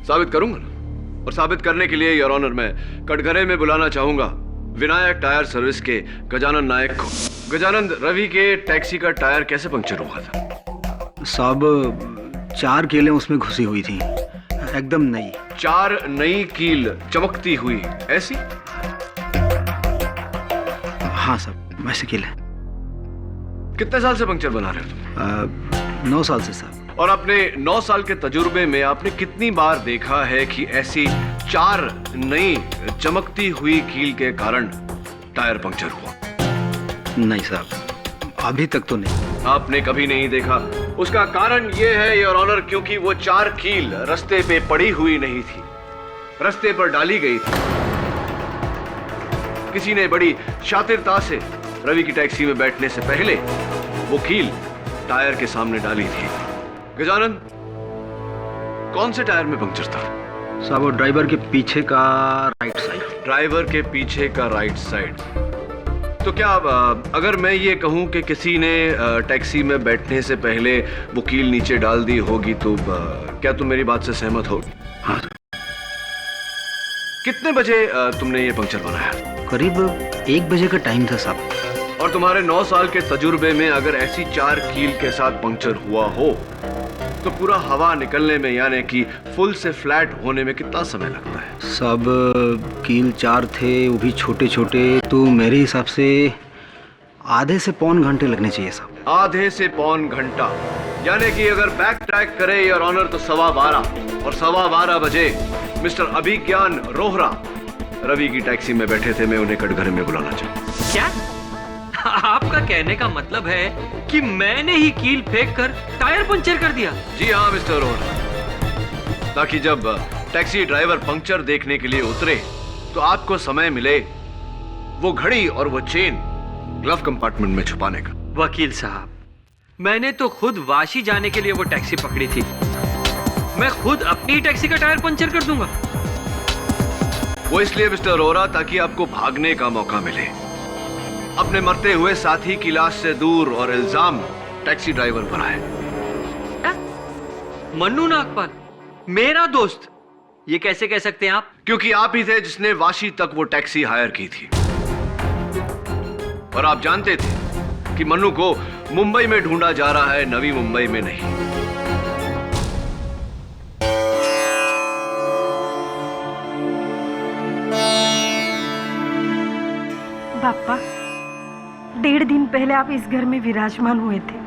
साबित करूंगा ना। और साबित करने के लिए योर ऑनर मैं कटघरे में बुलाना चाहूंगा विनायक टायर सर्विस के गजानन नायक को। गजानन, रवि के टैक्सी का टायर कैसे पंक्चर हुआ था? साहब 4 कीलें उसमें घुसी हुई थी, एकदम नई। 4 नई कील चमकती हुई ऐसी? हाँ साहब, वैसे कीलें। कितने साल से पंक्चर बना रहे हो तुम? 9 साल से साहब। और अपने 9 साल के तजुर्बे में आपने कितनी बार देखा है कि ऐसी 4 नई चमकती हुई कील के कारण टायर पंक्चर हुआ? नहीं साहब, अभी तक तो नहीं। आपने कभी नहीं देखा? उसका कारण यह है योर ऑनर, क्योंकि वो 4 कील रास्ते पे पड़ी हुई नहीं थी, रास्ते पर डाली गई थी। किसी ने बड़ी शातिरता से रवि की टैक्सी में बैठने से पहले वो कील टायर के सामने डाली थी। गजानन, कौन से टायर में पंक्चर था? साहब वो ड्राइवर के पीछे का राइट साइड। ड्राइवर के पीछे का राइट साइड। तो क्या अगर मैं ये कहूं कि किसी ने टैक्सी में बैठने से पहले वो कील नीचे डाल दी होगी तो क्या तुम मेरी बात से सहमत होगी? हाँ। कितने बजे तुमने ये पंक्चर बनाया? करीब 1 बजे का टाइम था साहब। और तुम्हारे 9 साल के तजुर्बे में अगर ऐसी 4 कील के साथ पंक्चर हुआ हो तो पूरा हवा निकलने में यानी कि फुल से फ्लैट होने में कितना समय लगता है? सब कील 4 थे, वो भी छोटे छोटे, तो मेरे हिसाब से आधे से पौन घंटे लगने चाहिए साहब। आधे से पौन घंटा, यानी कि अगर बैक ट्रैक करे योर ऑनर तो 12:15 और 12:15 बजे मिस्टर अभिज्ञान रोहरा रवि की टैक्सी में बैठे थे। मैं उन्हें कटघरे में बुलाना चाहूँ। क्या आपका कहने का मतलब है कि मैंने ही कील फेंक कर टायर पंचर कर दिया? जी हाँ मिस्टर रोहरा, ताकि जब टैक्सी ड्राइवर पंक्चर देखने के लिए उतरे तो आपको समय मिले वो घड़ी और वो चेन ग्लव कंपार्टमेंट में छुपाने का। वकील साहब, मैंने तो खुद वाशी जाने के लिए वो टैक्सी पकड़ी थी। मैं खुद अपनी टैक्सी का टायर पंचर कर दूंगा। वो इसलिए मिस्टर रोहरा ताकि आपको भागने का मौका मिले, अपने मरते हुए साथी की लाश से दूर, और इल्जाम टैक्सी ड्राइवर पर आए। मन्नू नागपाल मेरा दोस्त, ये कैसे कह सकते हैं आप? क्योंकि आप ही थे जिसने वाशी तक वो टैक्सी हायर की थी, और आप जानते थे कि मन्नू को मुंबई में ढूंढा जा रहा है, नवी मुंबई में नहीं। पापा, 1.5 दिन पहले आप इस घर में विराजमान हुए थे।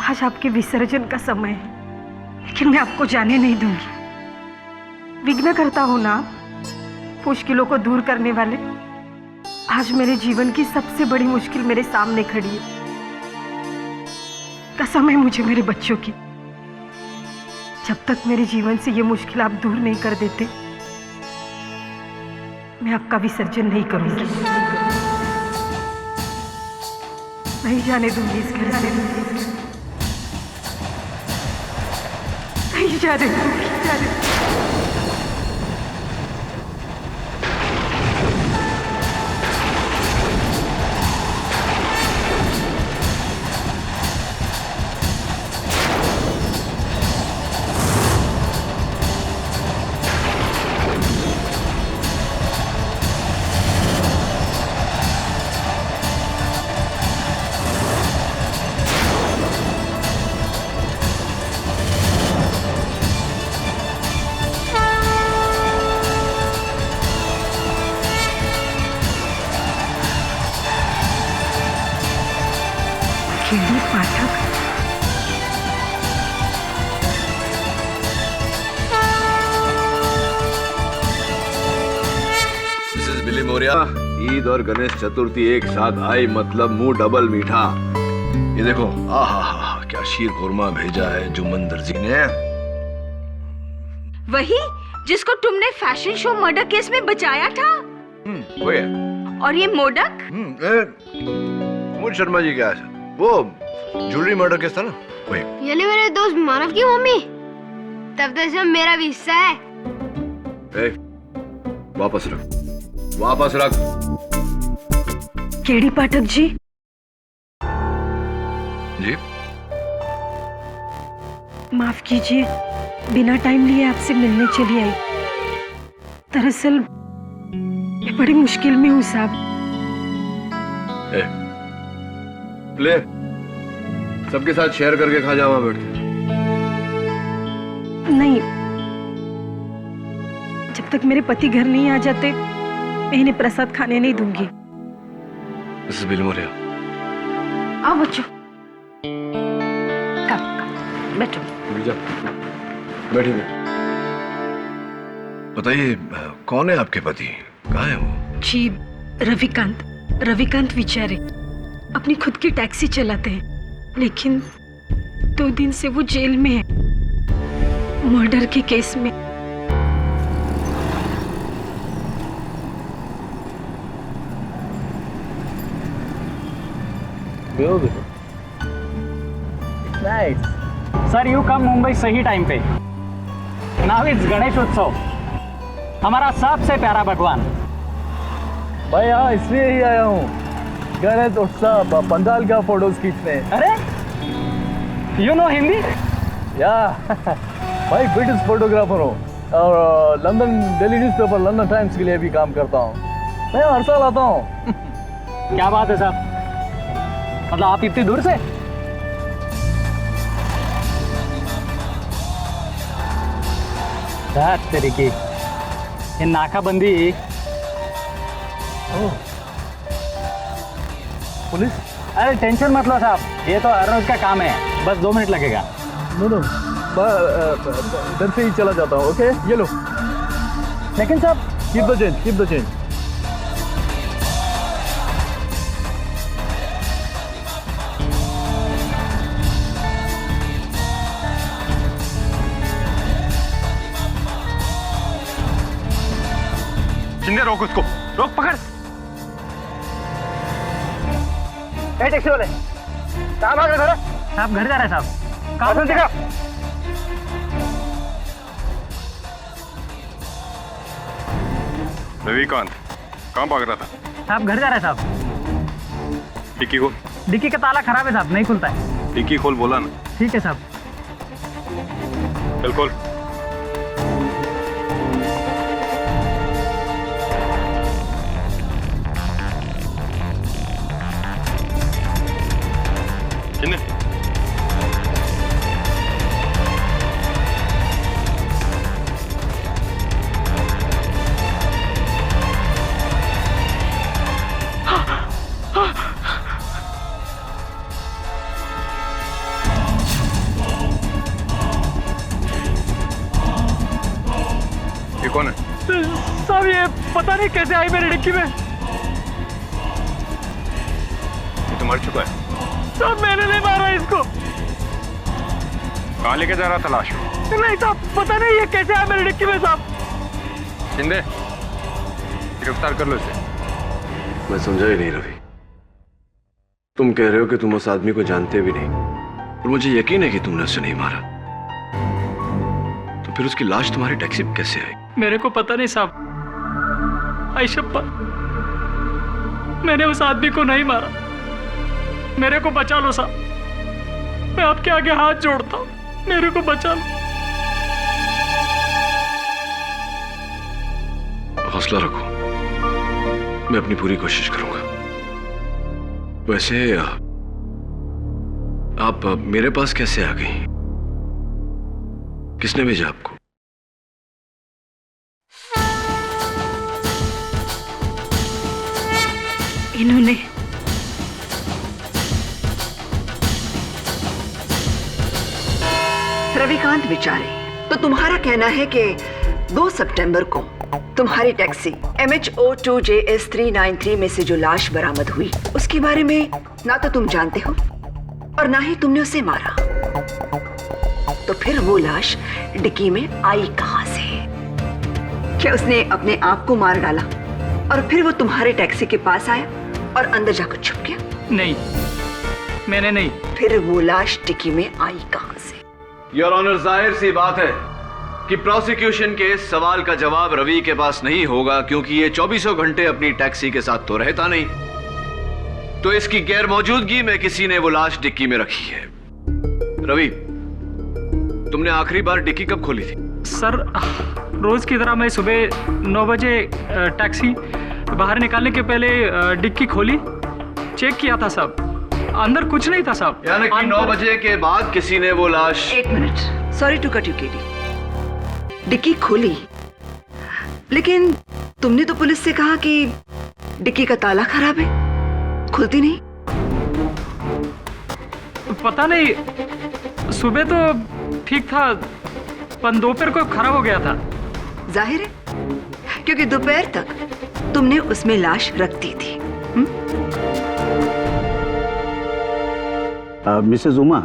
आज आपके विसर्जन का समय है, लेकिन मैं आपको जाने नहीं दूंगी। विघ्न करता हूं ना आप, मुश्किलों को दूर करने वाले। आज मेरे जीवन की सबसे बड़ी मुश्किल मेरे सामने खड़ी है। कसम है मुझे मेरे बच्चों की, जब तक मेरे जीवन से ये मुश्किल आप दूर नहीं कर देते, मैं आपका विसर्जन नहीं करूंगी। नहीं जाने दूंगी इस घर से, नहीं जाने दूंगी। केडी पाठक, मिसेस बिली मौर्या, ईद और गणेश चतुर्थी एक साथ आई, मतलब मुंह डबल मीठा। ये देखो, आहा क्या शीर खुरमा भेजा है जुम्मन दर्जी ने। वही जिसको तुमने फैशन शो मर्डर केस में बचाया था। वो है। और ये मोदक? मोहन शर्मा जी क्या है? वो ज्वेलरी मर्डर केस था ना, वही। यानी मेरे दोस्त मानव की मम्मी, तब तो इसमें मेरा भी हिस्सा है। वापस रख, वापस रख। केडी पाठक जी, जी माफ कीजिए, बिना टाइम लिए आपसे मिलने चली आई। दरअसल मैं बड़ी मुश्किल में हूँ साहब। ले, सबके साथ शेयर करके खा जाओ बैठ के। नहीं, जब तक मेरे पति घर नहीं आ जाते मैं इन्हें प्रसाद खाने नहीं दूंगी। मिसेस बिलमोरिया, आओ बच्चों, बैठो। बैठिए। बताइए, कौन है आपके पति? कहाँ है वो? जी, रविकांत विचारे अपनी खुद की टैक्सी चलाते हैं, लेकिन 2 दिन से वो जेल में है, मर्डर के केस में। Nice. Sir, you come Mumbai सही टाइम पे। Now it's गणेश उत्सव, हमारा सबसे प्यारा भगवान। भाई यहाँ इसलिए ही आया हूँ, गणेश उत्सव पंडाल का फोटोज खींचने। अरे यू नो हिंदी? या भाई ब्रिटिश फोटोग्राफर हूँ और London daily newspaper London times के लिए भी काम करता हूँ। मैं हर साल आता हूँ। क्या बात है साहब, मतलब आप इतनी दूर से? तरीके ये नाकाबंदी। पुलिस? अरे टेंशन मत लो साहब, ये तो हर रोज का काम है, बस 2 मिनट लगेगा। नो इधर से ही चला जाता हूँ। ओके, ये लो। लेकिन साहब, कीप द चेंज। शिंदे, रोक उसको, रोक, पकड़। टैक्सी वाले कहाँ भाग रहे? साहब घर जा रहे हैं साहब। कहाँ दिखा? रविकांत कहाँ भाग रहा था? साहब घर जा रहे हैं साहब। डिक्की खोल। डिक्की का ताला खराब है साहब, नहीं खुलता है। डिक्की खोल बोला ना। ठीक है साहब। चल खोल। शिंदे, ये कौन है? साहब ये पता नहीं कैसे आई मेरी डिक्की में। ये तो मर चुका है। साहब मैंने नहीं मारा इसको। कहाँ लेके जा रहा था लाश? नहीं साहब, पता नहीं ये कैसे आया मेरी डिक्की में साहब। शिंदे, गिरफ्तार कर लो इसे। मैं समझा ही नहीं रवि, तुम कह रहे हो कि तुम उस आदमी को जानते भी नहीं, और मुझे यकीन है कि तुमने उसे नहीं मारा, तो फिर उसकी लाश तुम्हारी टैक्सी में कैसे आई? मेरे को पता नहीं साहब, आई शपथ मैंने उस आदमी को नहीं मारा। मेरे को बचा लो साहब, मैं आपके आगे हाथ जोड़ता हूँ, मेरे को बचा लो। हौसला रखो, मैं अपनी पूरी कोशिश करूंगा। वैसे आप मेरे पास कैसे आ गई? किसने भेजा आपको? इन्होंने। रविकांत विचारे, तो तुम्हारा कहना है कि 2 सितंबर को तुम्हारी टैक्सी MHO2JS 393 में से जो लाश बरामद हुई उसके बारे में ना तो तुम जानते हो और ना ही तुमने उसे मारा, तो फिर वो लाश डिक्की में आई कहां से? क्या उसने अपने आप को मार डाला और फिर वो तुम्हारे टैक्सी के पास आया और अंदर जाकर छुप गया? नहीं, मैंने नहीं। फिर वो लाश डिक्की में आई कहां से? योर ऑनर, जाहिर सी बात है कि प्रोसिक्यूशन के इस सवाल का जवाब रवि के पास नहीं होगा, क्योंकि ये 24 घंटे अपनी टैक्सी के साथ तो रहता नहीं, तो इसकी गैर मौजूदगी में किसी ने वो लाश डिक्की में रखी है। रवि, तुमने आखिरी बार डिक्की कब खोली थी? सर रोज की तरह मैं सुबह 9 बजे टैक्सी बाहर निकालने के पहले डिक्की खोली, चेक किया था साहब, अंदर कुछ नहीं था साहब। यानी कि 9 बजे के बाद किसी ने वो लाश... एक minute, sorry to cut you KD. Dicky खोली, लेकिन तुमने तो पुलिस से कहा कि डिक्की का ताला खराब है, खुलती नहीं। पता नहीं, सुबह तो ठीक था पर दोपहर को खराब हो गया था। जाहिर है, क्योंकि दोपहर तक तुमने उसमें लाश रख दी थी। मिसेस उमा,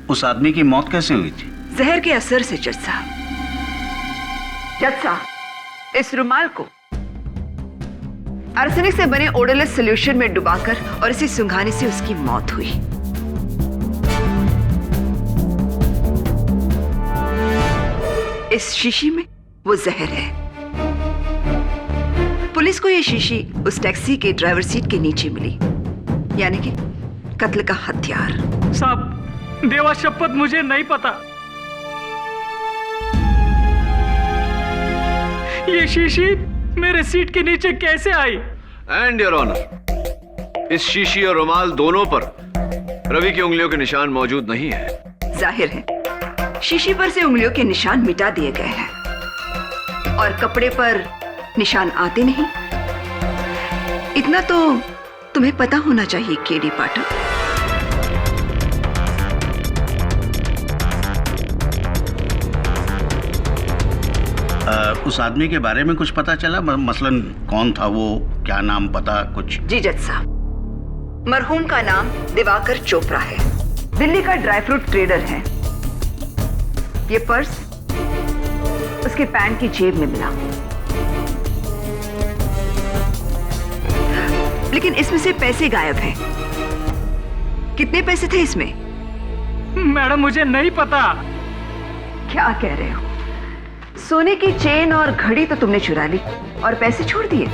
उस आदमी की मौत कैसे हुई थी? जहर के असर से जज साहब। जज साहब, इस रुमाल को आर्सेनिक से बने ओडोलेस सॉल्यूशन में डुबाकर और इसे सुंघाने से उसकी मौत हुई। इस शीशी में वो जहर है। पुलिस को ये शीशी उस टैक्सी के ड्राइवर सीट के नीचे मिली, यानी कि कत्ल का हथियार। साहब देवा शपथ मुझे नहीं पता, ये शीशी मेरे सीट के नीचे कैसे आई? एंड योर ऑनर, इस शीशी और रुमाल दोनों पर रवि की उंगलियों के निशान मौजूद नहीं है। जाहिर है, शीशी पर से उंगलियों के निशान मिटा दिए गए हैं और कपड़े पर निशान आते नहीं। इतना तो तुम्हें पता होना चाहिए केडी पाठक। उस आदमी के बारे में कुछ पता चला? मसलन कौन था वो, क्या नाम, पता कुछ? जी जज साहब, मरहूम का नाम दिवाकर चोपड़ा है, दिल्ली का ड्राई फ्रूट ट्रेडर है। ये पर्स उसके पैंट की जेब में मिला, लेकिन इसमें से पैसे गायब हैं। कितने पैसे थे इसमें? मैडम मुझे नहीं पता। क्या कह रहे हो? सोने की चेन और घड़ी तो तुमने चुरा ली और पैसे छोड़ दिए।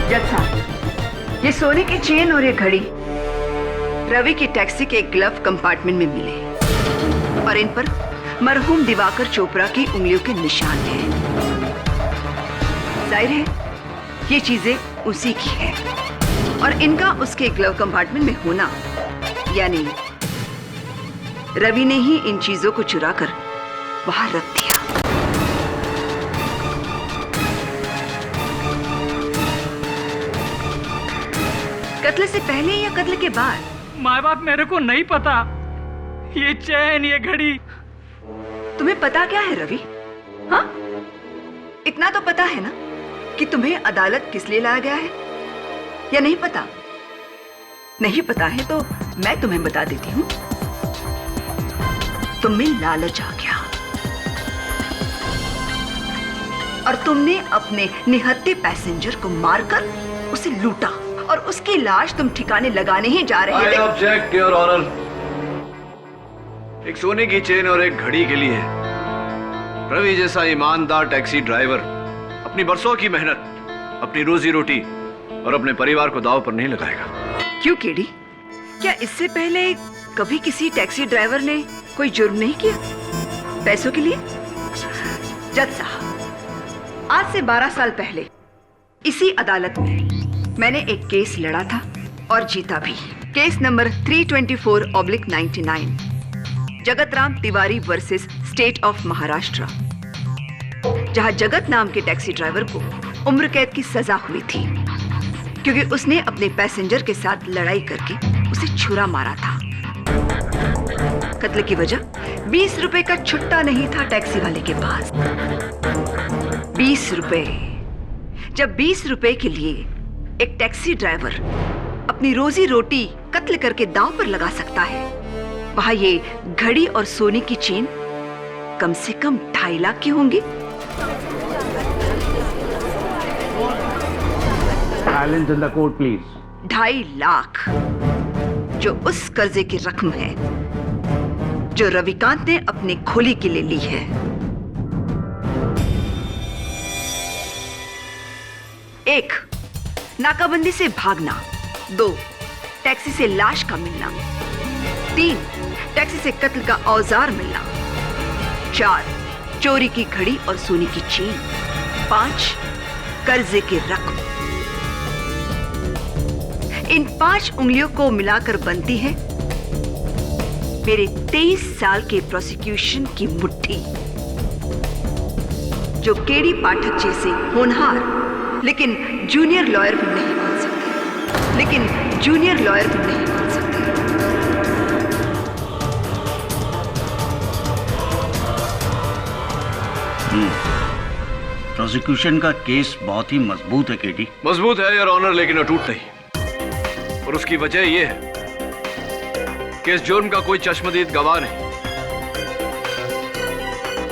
जज साहब, ये सोने की चेन और ये घड़ी रवि की टैक्सी के ग्लव कंपार्टमेंट में मिले और इन पर मरहूम दिवाकर चोपड़ा की उंगलियों के निशान हैं। जाहिर है ये चीजें उसी की है और इनका उसके ग्लव कंपार्टमेंट में होना, यानी रवि ने ही इन चीजों को चुराकर बाहर रख दिया। कत्ल से पहले या कत्ल के बाद? माँ बाप मेरे को नहीं पता। ये चैन, ये घड़ी। तुम्हें पता क्या है रवि? हाँ, इतना तो पता है ना कि तुम्हें अदालत किस लिए लाया गया है, या नहीं पता? नहीं पता है तो मैं तुम्हें बता देती हूँ। तुम्हें लालच आ गया और तुमने अपने निहत्थे पैसेंजर को मारकर उसे लूटा और उसकी लाश तुम ठिकाने लगाने ही जा रहे थे। I object, your honor। एक सोने की चेन और एक घड़ी के लिए रवि जैसा ईमानदार टैक्सी ड्राइवर अपनी बरसों की मेहनत, अपनी रोजी रोटी और अपने परिवार को दांव पर नहीं लगाएगा। क्यों केडी? क्या इससे पहले कभी किसी टैक्सी ड्राइवर ने कोई जुर्म नहीं किया पैसों के लिए? जज साहब, आज से 12 साल पहले इसी अदालत में मैंने एक केस लड़ा था और जीता भी। Case number 324/99, Jagat Ram Tiwari versus state of Maharashtra, जहां जगत नाम के टैक्सी ड्राइवर को उम्र कैद की सजा हुई थी क्योंकि उसने अपने पैसेंजर के साथ लड़ाई करके उसे छुरा मारा था। कत्ल की वजह 20 रुपए का छुट्टा नहीं था टैक्सी वाले के पास। 20 रुपए। जब 20 रुपए के लिए एक टैक्सी ड्राइवर अपनी रोजी रोटी कत्ल करके दांव पर लगा सकता है, वहां ये घड़ी और सोने की चेन कम से कम 2.5 लाख की होंगी। Silence in the court, please. 2.5 lakh, जो उस कर्जे की रकम है जो रविकांत ने अपने खोली के लिए ली है। 1, नाकाबंदी से भागना। 2, टैक्सी से लाश का मिलना। 3, टैक्सी से कत्ल का औजार मिलना। 4, चोरी की घड़ी और सोने की चेन। 5, कर्जे की रकम। इन 5 उंगलियों को मिलाकर बनती है मेरे 23 साल के प्रोसिक्यूशन की मुट्ठी, जो केडी पाठक जैसे होनहार लेकिन जूनियर लॉयर भी नहीं मान सकते, प्रोसिक्यूशन का केस बहुत ही मजबूत है केडी। मजबूत है योर ऑनर, लेकिन अटूट नहीं। और उसकी वजह यह है कि इस जुर्म का कोई चश्मदीद गवाह नहीं।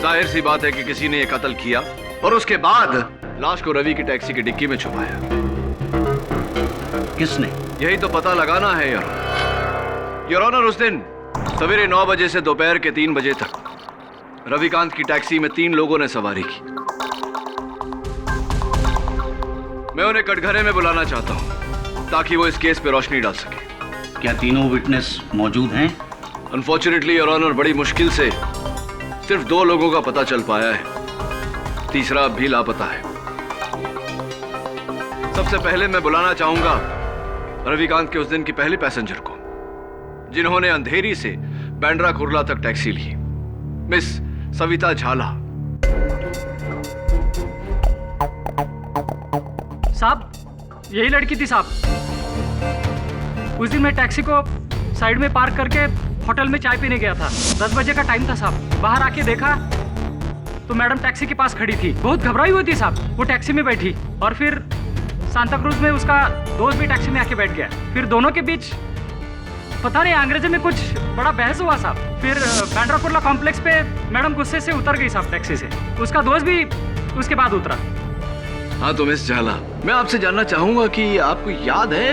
जाहिर सी बात है कि किसी ने यह कत्ल किया और उसके बाद लाश को रवि की टैक्सी की डिक्की में छुपाया। किसने? यही तो पता लगाना है योर ऑनर। उस दिन सवेरे 9 बजे से दोपहर के 3 बजे तक रविकांत की टैक्सी में 3 लोगों ने सवारी की। मैं उन्हें कटघरे में बुलाना चाहता हूं ताकि वो इस केस पे रोशनी डाल सके। क्या तीनों विटनेस मौजूद हैं? अनफॉर्चुनेटली योर ऑनर, बड़ी मुश्किल से सिर्फ 2 लोगों का पता चल पाया है, तीसरा अब भी लापता है। सबसे पहले मैं बुलाना चाहूंगा रविकांत के उस दिन की पहली पैसेंजर को, जिन्होंने अंधेरी से बैंड्रा कुर्ला तक टैक्सी ली, मिस सविता झाला। साहब, यही लड़की थी साहब। उस दिन मैं टैक्सी को साइड में पार्क करके होटल में चाय पीने गया था। 10 बजे का टाइम था साहब। बाहर आके देखा तो मैडम टैक्सी के पास खड़ी थी, बहुत घबराई हुई थी साहब। वो टैक्सी में बैठी और फिर सांता क्रूज में उसका दोस्त भी टैक्सी में आके बैठ गया। फिर दोनों के बीच पता नहीं अंग्रेजी में कुछ बड़ा बहस हुआ साहब। फिर बैंड्रा कुर्ला कॉम्प्लेक्स पे मैडम गुस्से से उतर गई साहब टैक्सी से। उसका दोस्त भी उसके बाद उतरा। हाँ तो मिस झाला, मैं आपसे जानना चाहूंगा कि आपको याद है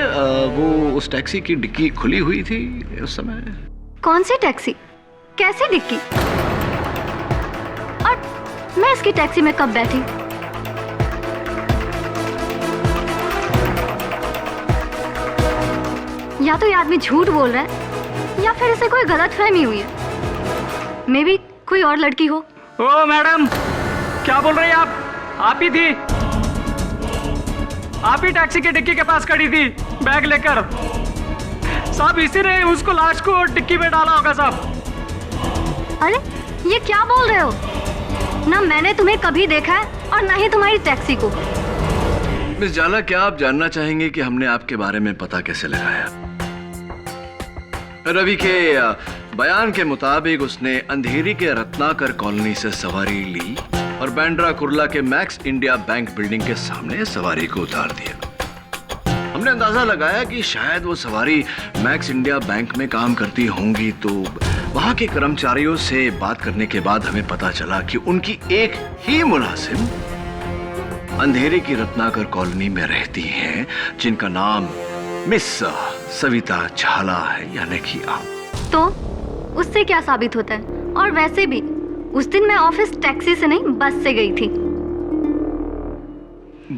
वो उस टैक्सी की डिक्की खुली हुई थी उस समय? कौन सी टैक्सी? कैसी डिक्की? और मैं इसकी टैक्सी में कब बैठी? या तो ये आदमी झूठ बोल रहा है या फिर इसे कोई गलतफहमी हुई है। मे बी कोई और लड़की हो। ओ मैडम, क्या बोल रही हैं आप? आप ही थी, आप ही टैक्सी की डिक्की के पास खड़ी थी बैग लेकर साहब। इसी ने उसको लाश को डिक्की में डाला होगा साहब। अरे ये क्या बोल रहे हो? ना मैंने तुम्हें कभी देखा है और ना ही तुम्हारी टैक्सी को। मिस झाला, क्या आप जानना चाहेंगे कि हमने आपके बारे में पता कैसे लगाया? रवि के बयान के मुताबिक उसने अंधेरी के रत्नाकर कॉलोनी से सवारी ली और बैंड्रा कुर्ला के मैक्स इंडिया बैंक बिल्डिंग के सामने सवारी को उतार दिया। हमने अंदाजा लगाया कि शायद वो सवारी मैक्स इंडिया बैंक में काम करती होंगी, तो वहां के कर्मचारियों से बात करने के बाद हमें पता चला कि उनकी एक ही मुलाजिम अंधेरे की रत्नाकर कॉलोनी में रहती हैं, जिनका नाम मिस सविता झाला है, यानी कि आप। तो उससे क्या साबित होता है? और वैसे भी उस दिन मैं ऑफिस टैक्सी से नहीं बस से गई थी।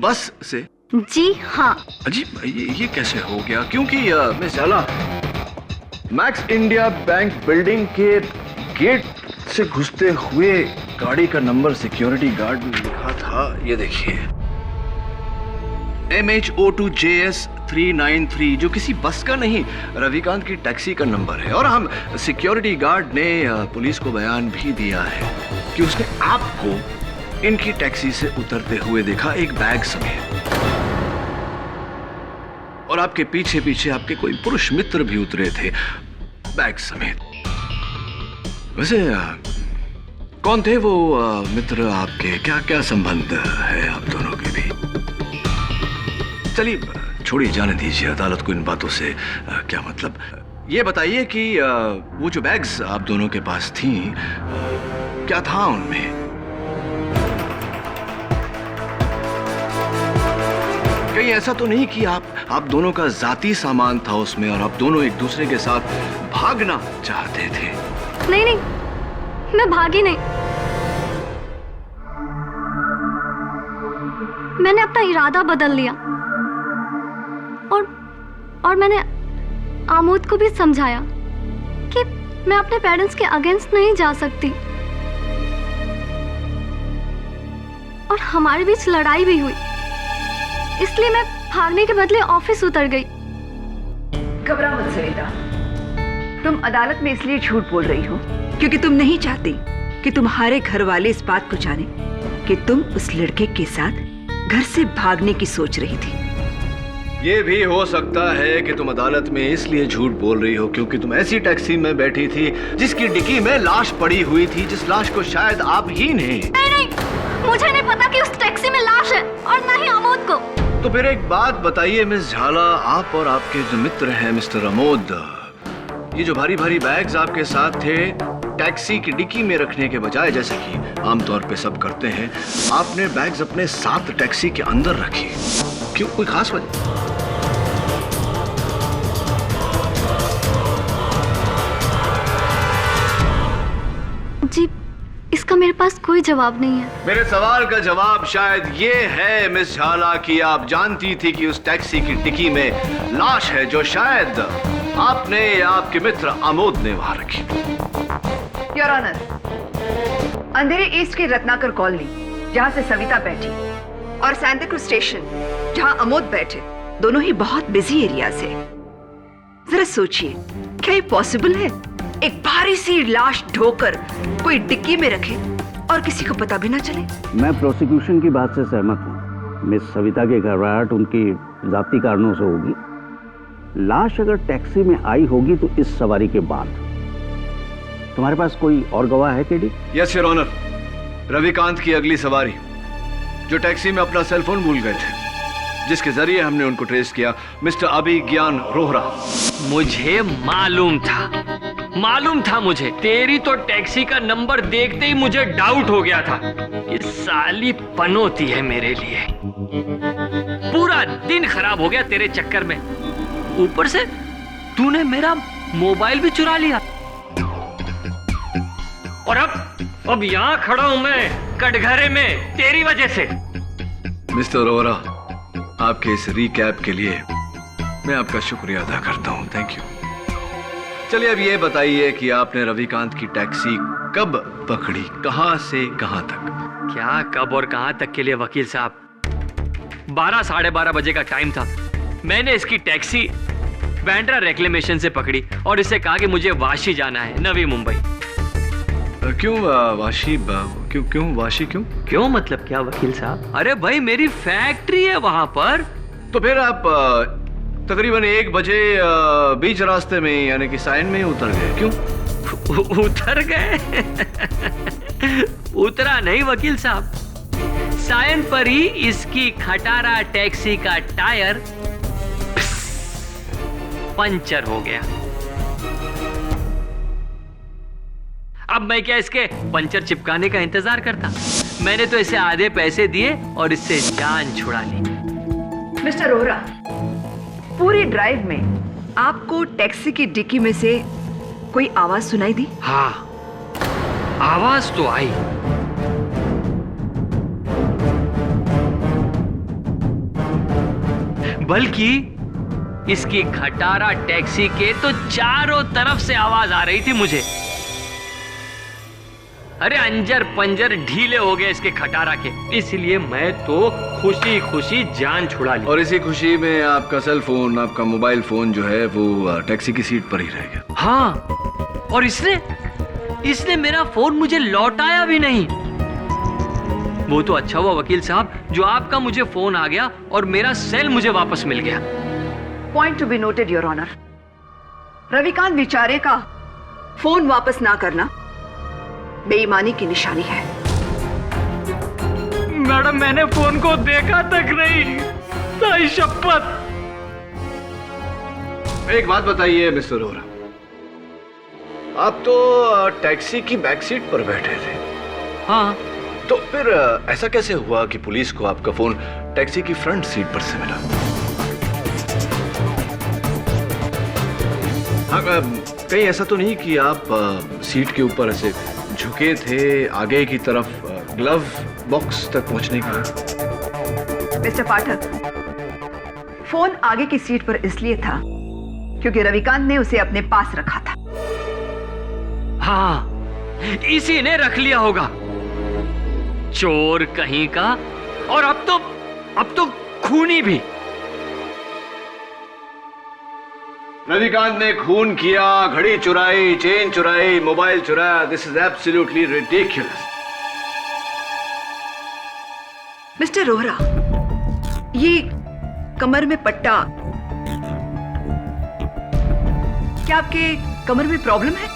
बस से? जी हाँ। अजीब, ये कैसे हो गया? क्योंकि मिस झाला, मैक्स इंडिया बैंक बिल्डिंग के गेट से घुसते हुए गाड़ी का नंबर सिक्योरिटी गार्ड में लिखा था, ये देखिए, MHO2JS 393, जो किसी बस का नहीं, रविकांत की टैक्सी का नंबर है। और हम सिक्योरिटी गार्ड ने पुलिस को बयान भी दिया है कि उसने आपको इनकी टैक्सी से उतरते हुए देखा, एक बैग समेत। और आपके पीछे पीछे आपके कोई पुरुष मित्र भी उतरे थे बैग समेत। वैसे कौन थे वो मित्र आपके? क्या क्या संबंध है आप दोनों के भी? चलिए छोड़िए, जाने दीजिए, अदालत को इन बातों से क्या मतलब। ये बताइए कि वो जो बैग्स आप दोनों के पास थी, क्या था उनमें? कहीं ऐसा तो नहीं कि आप दोनों का जाती सामान था उसमें और आप दोनों एक दूसरे के साथ भागना चाहते थे? नहीं नहीं, मैं भागी नहीं। मैंने अपना इरादा बदल लिया और मैंने आमोद को भी समझाया कि मैं अपने पेरेंट्स के अगेंस्ट नहीं जा सकती, और हमारे बीच लड़ाई भी हुई, इसलिए मैं भागने के बदले ऑफिस उतर गई। घबरा मत सरिता, तुम अदालत में इसलिए झूठ बोल रही हो क्योंकि तुम नहीं चाहती कि तुम्हारे घर वाले इस बात को जाने कि तुम उस लड़के के साथ घर से भागने की सोच रही थी। ये भी हो सकता है कि तुम अदालत में इसलिए झूठ बोल रही हो क्योंकि तुम ऐसी टैक्सी में बैठी थी जिसकी डिक्की में लाश पड़ी हुई थी, जिस लाश को शायद आप ही ने। नहीं, मुझे नहीं पता कि उस टैक्सी में लाश है, और न ही अमोद को। तो फिर एक बात बताइए मिस झाला, आप और आपके जो मित्र हैं मिस्टर अमोद, ये जो भारी भारी बैग्स आपके साथ थे, टैक्सी की डिक्की में रखने के बजाय, जैसे कि आमतौर पे सब करते हैं, आपने बैग्स अपने साथ टैक्सी के अंदर रखे। क्यों, कोई खास वजह? जी, इसका मेरे पास कोई जवाब नहीं है। मेरे सवाल का जवाब शायद ये है मिस झाला कि आप जानती थी कि उस टैक्सी की डिक्की में लाश है जो शायद आपने या आपके मित्र अमोद ने वहां रखी। योर ऑनर, अंधेरे ईस्ट की रत्नाकर कॉलोनी जहां से सविता बैठी और सैंताक्रूज स्टेशन जहां अमोद बैठे, दोनों ही बहुत बिजी एरियाज है। जरा सोचिए, क्या ये पॉसिबल है एक भारी सी लाश ढोकर कोई डिक्की में रखे और किसी को पता भी ना चले? मैं प्रोसिक्यूशन की बात से सहमत हूँ। मिस सविता की घबराहट उनकी जाती कारणों से होगी। लाश अगर टैक्सी में आई होगी तो इस सवारी के बाद। तुम्हारे पास कोई और गवाह है KD? Yes your honour, Ravikant की अगली सवारी जो टैक्सी में अपना सेलफोन भूल गए थे, जिसके जरिए हमने उनको ट्रेस किया, मिस्टर अभिज्ञान रोहरा। मुझे मालूम था मुझे। तेरी तो टैक्सी का नंबर देखते ही मुझे डाउट हो गया था। ये साली पनौती है मेरे लिए। पूरा दिन खराब हो गया तेरे चक्कर में। ऊपर से तूने मेरा मोबाइल भी चुरा लिया, और अब यहाँ खड़ा हूं मैं कटघरे में तेरी वजह से। मिस्टर रोहरा, आपके इस रिकैप के लिए मैं आपका शुक्रिया अदा करता हूं। Thank you. चलिए अब ये बताइए कि आपने रविकांत की टैक्सी कब पकड़ी, कहां से कहां तक? क्या कब और कहां तक के लिए वकील साहब? 12 साढ़े 12 बजे का टाइम था। मैंने इसकी टैक्सी बैंड्रा रेक्लेमेशन से पकड़ी और इससे कहा कि मुझे वाशी जाना है, नवी मुंबई। क्यों वाशी? क्यों वाशी? क्यों मतलब क्या वकील साहब? अरे भाई, मेरी फैक्ट्री है वहां पर। तो फिर आप तकरीबन 1 बजे बीच रास्ते में यानी कि सायन में उतर गए। क्यों? उतर गए? उतरा नहीं वकील साहब, सायन पर ही इसकी खटारा टैक्सी का टायर पंचर हो गया। अब मैं क्या इसके पंचर चिपकाने का इंतजार करता? मैंने तो इसे आधे पैसे दिए और इससे जान छुड़ा ली। मिस्टर रोहरा, पूरी ड्राइव में आपको टैक्सी की डिक्की में से कोई आवाज सुनाई दी? हाँ, आवाज तो आई। बल्कि इसकी खटारा टैक्सी के तो चारों तरफ से आवाज आ रही थी मुझे। अरे अंजर पंजर ढीले हो गए इसके खटारा के, इसलिए मैं तो खुशी खुशी जान छुड़ा ली। और इसी खुशी में आपका सेल फोन, आपका मोबाइल फोन जो है वो टैक्सी की सीट पर ही रह गया। हाँ, और इसने मेरा फोन मुझे लौटाया भी नहीं। वो तो अच्छा हुआ वकील साहब जो आपका मुझे फोन आ गया और मेरा सेल मुझे वापस मिल गया। Point to be noted your honour, Ravikant बेचारे का फोन वापस ना करना बेईमानी की निशानी है। मैडम, मैंने फोन को देखा तक नहीं, ताई शपथ। एक बात बताइए मिस्टर रोहरा, आप तो टैक्सी की बैक सीट पर बैठे थे। हाँ, तो फिर ऐसा कैसे हुआ कि पुलिस को आपका फोन टैक्सी की फ्रंट सीट पर से मिला? हाँ, कहीं ऐसा तो नहीं कि आप सीट के ऊपर ऐसे झुके थे आगे की तरफ, ग्लव बॉक्स तक पहुंचने के लिए? मिस्टर पाठक, फोन आगे की सीट पर इसलिए था क्योंकि रविकांत ने उसे अपने पास रखा था। हाँ, इसी ने रख लिया होगा, चोर कहीं का। और अब तो खूनी भी। रविकांत ने खून किया, घड़ी चुराई, चेन चुराई, मोबाइल चुराया। This is absolutely ridiculous. Mister Rohra, ये कमर में पट्टा, क्या आपके कमर में प्रॉब्लम है?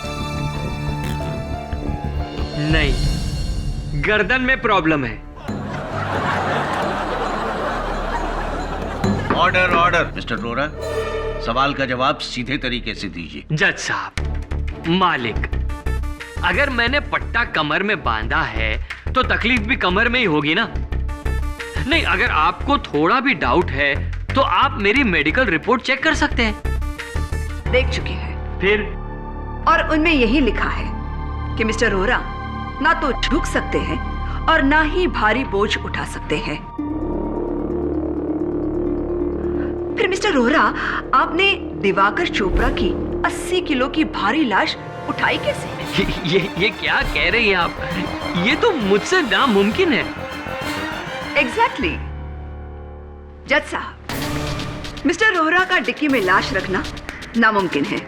नहीं, गर्दन में प्रॉब्लम है। ऑर्डर ऑर्डर मिस्टर रोहरा, सवाल का जवाब सीधे तरीके से दीजिए। जज साहब, मालिक, अगर मैंने पट्टा कमर में बांधा है तो तकलीफ भी कमर में ही होगी ना। नहीं, अगर आपको थोड़ा भी डाउट है तो आप मेरी मेडिकल रिपोर्ट चेक कर सकते हैं। देख चुके हैं। फिर? और उनमें यही लिखा है कि मिस्टर रोहरा ना तो झुक सकते हैं और ना ही भारी बोझ उठा सकते हैं। फिर मिस्टर रोहरा, आपने दिवाकर चोपड़ा की 80 किलो की भारी लाश उठाई कैसे? ये क्या कह रही हैं आप? ये तो मुझसे नामुमकिन है। एग्जैक्टली। जज साहब, मिस्टर रोहरा का डिक्की में लाश रखना नामुमकिन है।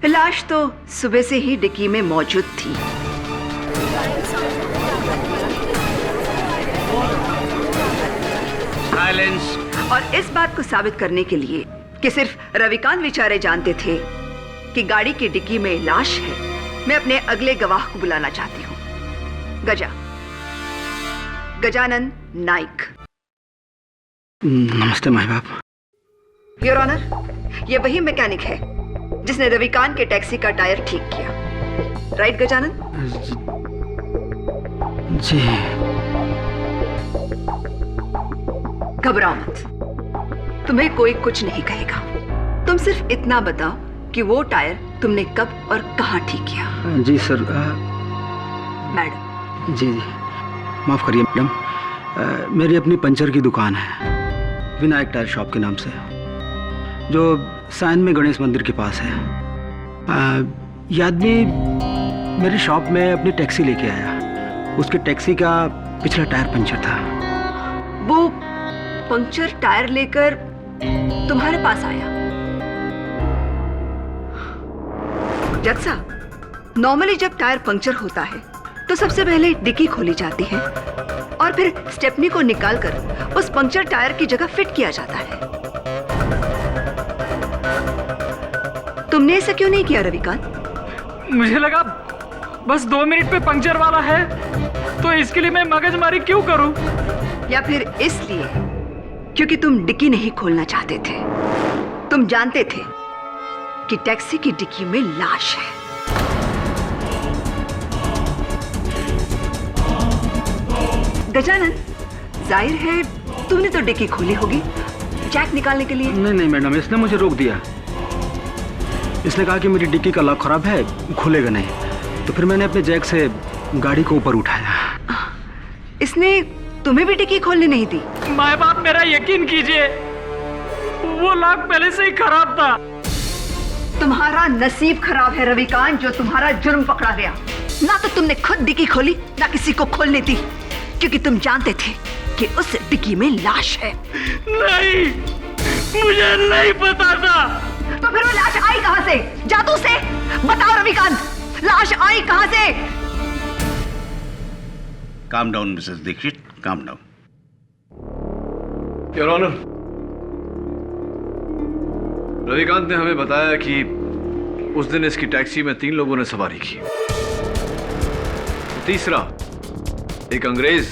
लाश तो सुबह से ही डिक्की में मौजूद थी। साइलेंस। और इस बात को साबित करने के लिए कि सिर्फ रविकांत बेचारे जानते थे कि गाड़ी की डिक्की में लाश है, मैं अपने अगले गवाह को बुलाना चाहती हूँ। गजानन नाइक। नमस्ते माई बाप। योर ऑनर, ये वही मैकेनिक है जिसने रविकांत के टैक्सी का टायर ठीक किया। राइट गजानन? जी। घबराओ मत, तुम्हें कोई कुछ नहीं कहेगा। तुम सिर्फ इतना बताओ कि वो टायर तुमने कब और कहां ठीक किया। जी सर। मैडम। जी जी, माफ़ करिए मैडम, मेरी अपनी पंचर की दुकान है, विनायक टायर शॉप के नाम से, जो साइन में गणेश मंदिर के पास है। ये आदमी मेरी शॉप में अपनी टैक्सी लेके आया। उसके टैक्सी का पिछला टायर पंचर था। वो पंक्चर टायर लेकर तुम्हारे पास आया? जज साहब, नॉर्मली जब टायर पंक्चर होता है तो सबसे पहले डिक्की खोली जाती है और फिर स्टेपनी को निकालकर उस पंक्चर टायर की जगह फिट किया जाता है। तुमने ऐसा क्यों नहीं किया रविकांत? मुझे लगा बस 2 मिनट पे पंक्चर वाला है, तो इसके लिए मैं मगजमारी क्यों करूं? या फिर इसलिए क्योंकि तुम डिक्की नहीं खोलना चाहते थे? तुम जानते थे कि टैक्सी की डिक्की में लाश है। गजानन, जाहिर है तुमने तो डिक्की खोली होगी जैक निकालने के लिए। नहीं नहीं मैडम, इसने मुझे रोक दिया। इसने कहा कि मेरी डिक्की का लॉक खराब है, खुलेगा नहीं। तो फिर मैंने अपने जैक से गाड़ी को ऊपर उठाया। इसने तुम्हें भी डिक्की खोलने नहीं दी? माँ बाप, मेरा यकीन कीजिए, वो लॉक पहले से ही खराब था। तुम्हारा नसीब खराब है रविकांत, जो तुम्हारा जुर्म पकड़ा गया। ना तो तुमने खुद डिक्की खोली, ना किसी को खोलने दी, क्योंकि तुम जानते थे कि उस डिक्की में लाश है। नहीं, मुझे नहीं पता था। तो फिर वो लाश आई कहां से? जादू से? बताओ रविकांत, लाश आई कहां से? Calm down Mrs Dixit, calm down. Your honour, Ravikant ने हमें बताया कि उस दिन इसकी टैक्सी में 3 लोगों ने सवारी की। तीसरा एक अंग्रेज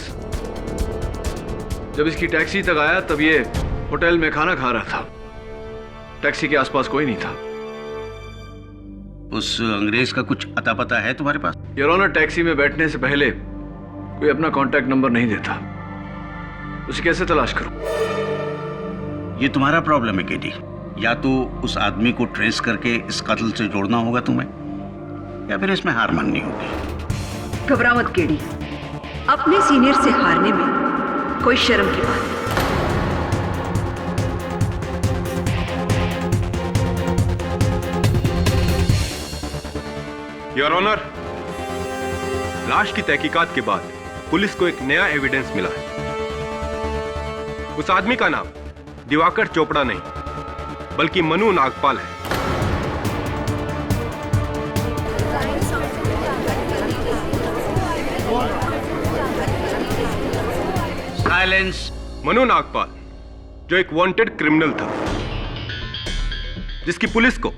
जब इसकी टैक्सी तक आया तब ये होटल में खाना खा रहा था। टैक्सी के आसपास कोई नहीं था। उस अंग्रेज का कुछ अता पता है तुम्हारे पास? योर ऑनर, टैक्सी में बैठने से पहले कोई अपना कांटेक्ट नंबर नहीं देता। उसे कैसे तलाश करूं? ये तुम्हारा प्रॉब्लम है केडी। या तो उस आदमी को ट्रेस करके इस कत्ल से जोड़ना होगा तुम्हें, या फिर इसमें हार माननी होगी। घबराओ मत केडी, अपने सीनियर से हारने में कोई शर्म की बात नहीं। योर ऑनर, लाश की तहकीकात के बाद पुलिस को एक नया एविडेंस मिला है। उस आदमी का नाम दिवाकर चोपड़ा नहीं बल्कि मनु नागपाल है। साइलेंस। मनु नागपाल जो एक वांटेड क्रिमिनल था, जिसकी पुलिस को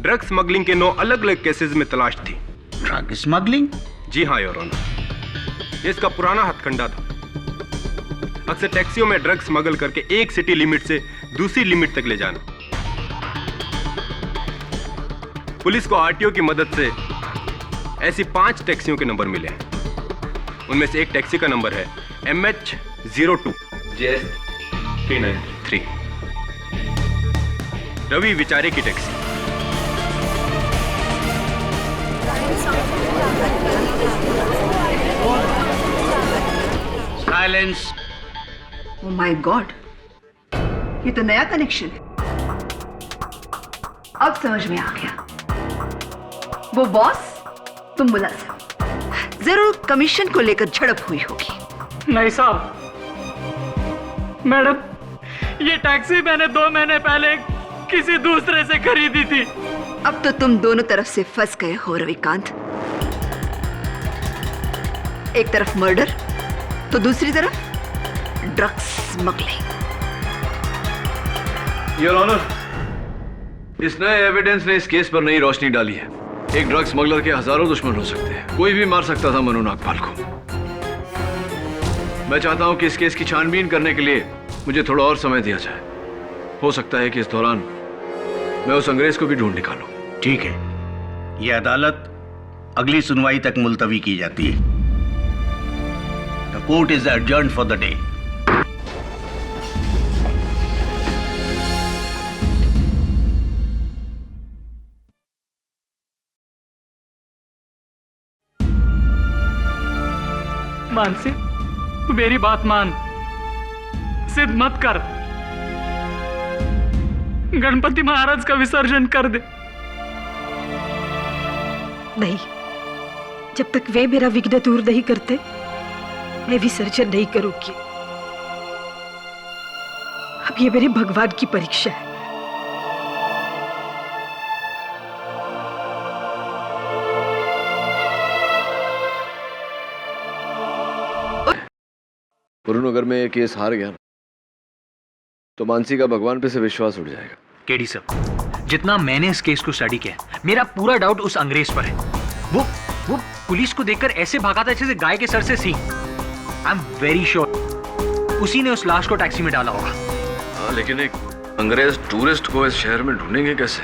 ड्रग स्मगलिंग के 9 अलग अलग केसेस में तलाश थी। Drug smuggling? जी हाँ योर ऑनर, ये इसका पुराना हथकंडा था। अक्सर टैक्सियों में ड्रग स्मगल करके एक सिटी लिमिट से दूसरी लिमिट तक ले जाना। पुलिस को आरटीओ की मदद से ऐसी 5 टैक्सियों के नंबर मिले हैं। उनमें से एक टैक्सी का नंबर है MH02 JS 393, रवि विचारे की taxi. Silence. Oh my God, ये तो नया कनेक्शन है। अब समझ में आ गया। वो बॉस, तुम मुलाजिम। जरूर कमीशन को लेकर झड़प हुई होगी। नहीं साहब, मैडम, ये टैक्सी मैंने 2 महीने पहले किसी दूसरे से खरीदी थी। अब तो तुम दोनों तरफ से फंस गए हो रविकांत। एक तरफ मर्डर तो दूसरी तरफ ड्रग्स स्मगलिंग। योर ऑनर, इस नए एविडेंस ने इस केस पर नई रोशनी डाली है। एक ड्रग स्मगलर के हजारों दुश्मन हो सकते हैं, कोई भी मार सकता था मनु नागपाल को। मैं चाहता हूं कि इस केस की छानबीन करने के लिए मुझे थोड़ा और समय दिया जाए। हो सकता है कि इस दौरान मैं उस अंग्रेज को भी ढूंढ निकालूं। ठीक है, यह अदालत अगली सुनवाई तक मुलतवी की जाती है। The court is adjourned for the day. Mansi, तू मेरी बात मान, जिद मत कर। गणपति महाराज का विसर्जन कर दे। नहीं, जब तक वे मेरा विघ्न दूर नहीं करते, मैं विसर्जन नहीं करूंगी। अब ये मेरे भगवान की परीक्षा है। वरुण, अगर मैं ये केस हार गया तो मानसी का भगवान पे से विश्वास उठ जाएगा। केडी सर, जितना मैंने इस केस को स्टडी किया, मेरा पूरा डाउट उस अंग्रेज पर है। वो पुलिस को देखकर ऐसे भागा था जैसे गाय के सर से सींग। आई एम वेरी श्योर उसी ने उस लाश को टैक्सी में डाला होगा। हाँ, लेकिन एक अंग्रेज टूरिस्ट को इस शहर में ढूंढेंगे कैसे?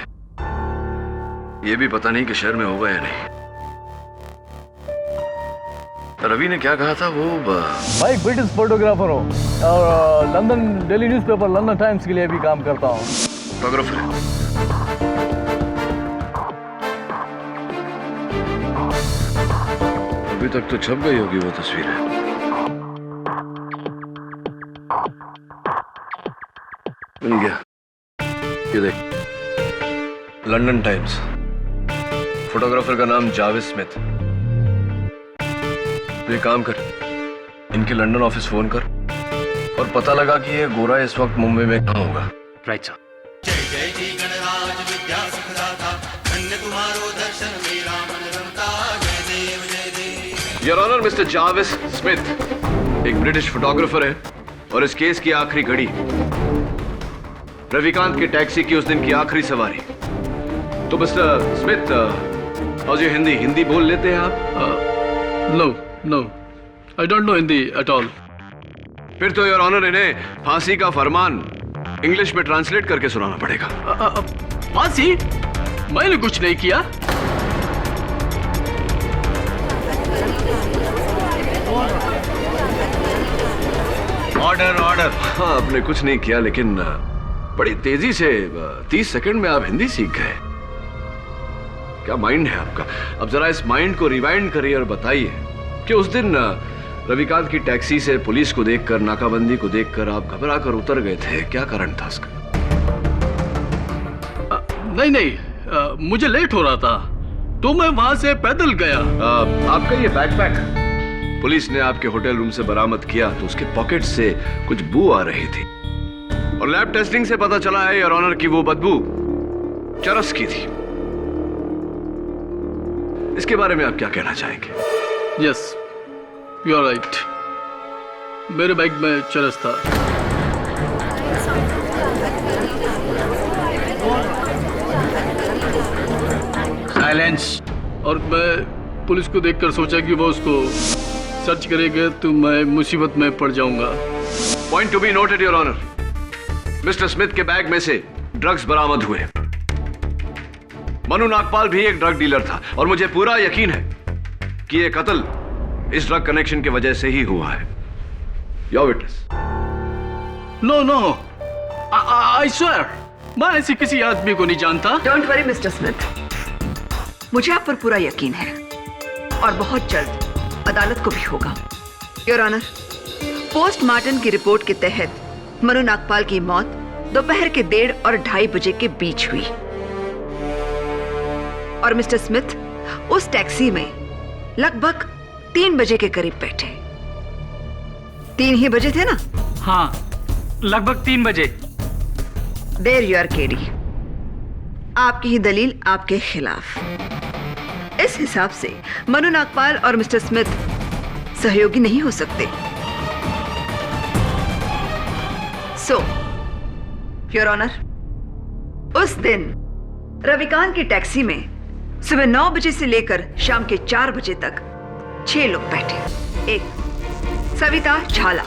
ये भी पता नहीं कि शहर में होगा या नहीं। रवि ने क्या कहा था वो? मैं एक ब्रिटिश फोटोग्राफर हूँ और London daily newspaper London times के लिए भी काम करता हूँ। फोटोग्राफर है। अभी तक तो छप गई होगी वो तस्वीरें। मिल गया, ये देख, लंदन टाइम्स। फोटोग्राफर का नाम जावेद स्मिथ। तो ये काम कर, इनके लंदन ऑफिस फोन कर और पता लगा कि ये गोरा इस वक्त मुंबई में कहाँ होगा। Right sir. Your honour, mister Javed Smith एक ब्रिटिश फोटोग्राफर है और इस केस की आखिरी घड़ी रविकांत के टैक्सी की उस दिन की आखिरी सवारी। तो मिस्टर स्मिथ, और ये हिंदी बोल लेते हैं आप? No, I don't know Hindi at all. फिर तो योर ऑनर इन्हें फांसी का फरमान इंग्लिश में ट्रांसलेट करके सुनाना पड़ेगा। फांसी? मैंने कुछ नहीं किया। ऑर्डर। हाँ, आपने कुछ नहीं किया, लेकिन बड़ी तेजी से 30 सेकंड में आप हिंदी सीख गए। क्या माइंड है आपका? अब जरा इस माइंड को रिवाइंड करिए और बताइए कि उस दिन रविकांत की टैक्सी से पुलिस को देखकर, नाकाबंदी को देखकर आप घबरा कर उतर गए थे। क्या कारण था इसका? नहीं, मुझे लेट हो रहा था। तो मैं वहां से पैदल गया। आपका ये बैकपैक पुलिस ने आपके होटल रूम से बरामद किया तो उसके पॉकेट से कुछ बू आ रही थी और लैब टेस्टिंग से पता चला है योर ऑनर की वो बदबू चरस की थी। इसके बारे में आप क्या कहना चाहेंगे? Yes, you are right. मेरे बैग में चरस था। साइलेंस। और मैं पुलिस को देखकर सोचा कि वो उसको सर्च करेगा तो मैं मुसीबत में पड़ जाऊंगा। Point to be noted your honour, mister Smith के बैग में से ड्रग्स बरामद हुए। मनु नागपाल भी एक ड्रग डीलर था और मुझे पूरा यकीन है कि यह कत्ल इस ड्रग कनेक्शन की वजह से ही हुआ है। Your witness. No no, I swear, मैं ऐसे किसी आदमी को नहीं जानता। डोंट वरी मिस्टर स्मिथ, मुझे आप पर पूरा यकीन है और बहुत जल्द अदालत को भी होगा। योर ऑनर, पोस्टमार्टम की रिपोर्ट के तहत मनु नागपाल की मौत दोपहर के 1:30 और 2:30 बजे के बीच हुई और मिस्टर स्मिथ उस टैक्सी में लगभग 3 बजे के करीब बैठे। 3 ही बजे थे ना? हाँ, लगभग 3 बजे। There you are KD. आपकी ही दलील आपके खिलाफ। इस हिसाब से मनु नागपाल और मिस्टर स्मिथ सहयोगी नहीं हो सकते। सो योर ऑनर, उस दिन रविकांत की टैक्सी में सुबह 9 बजे से लेकर शाम के 4 बजे तक 6 लोग बैठे। 1 Savita Jhala,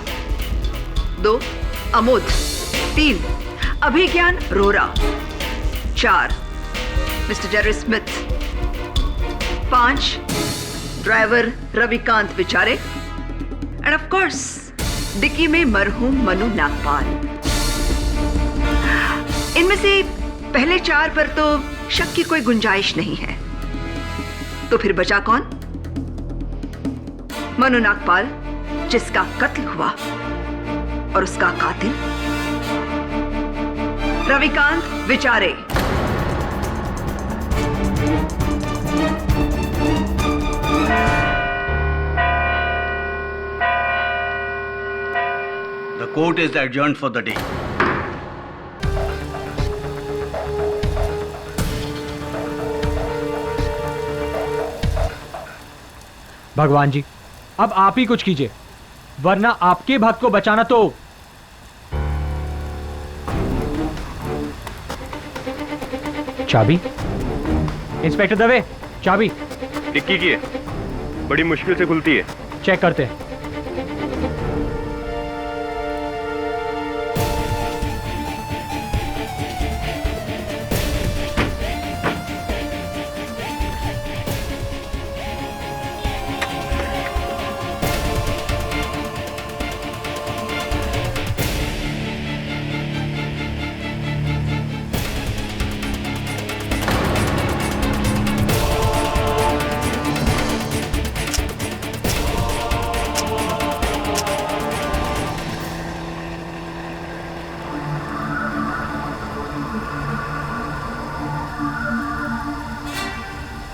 2 Amod, 3 Abhigyan Rohra, 4 mister Jerry Smith, 5 driver Ravikant Bichare end of course dicky में मरहूम मनु नागपाल। इनमें से पहले 4 पर तो शक की कोई गुंजाइश नहीं है। तो फिर बचा कौन? मनु नागपाल, जिसका कत्ल हुआ, और उसका कातिल रविकांत विचारे। The court is adjourned for the day. भगवान जी, अब आप ही कुछ कीजिए, वरना आपके भक्त को बचाना तो। चाबी? इंस्पेक्टर दवे, चाबी। डिक्की की है, बड़ी मुश्किल से खुलती है। चेक करते हैं।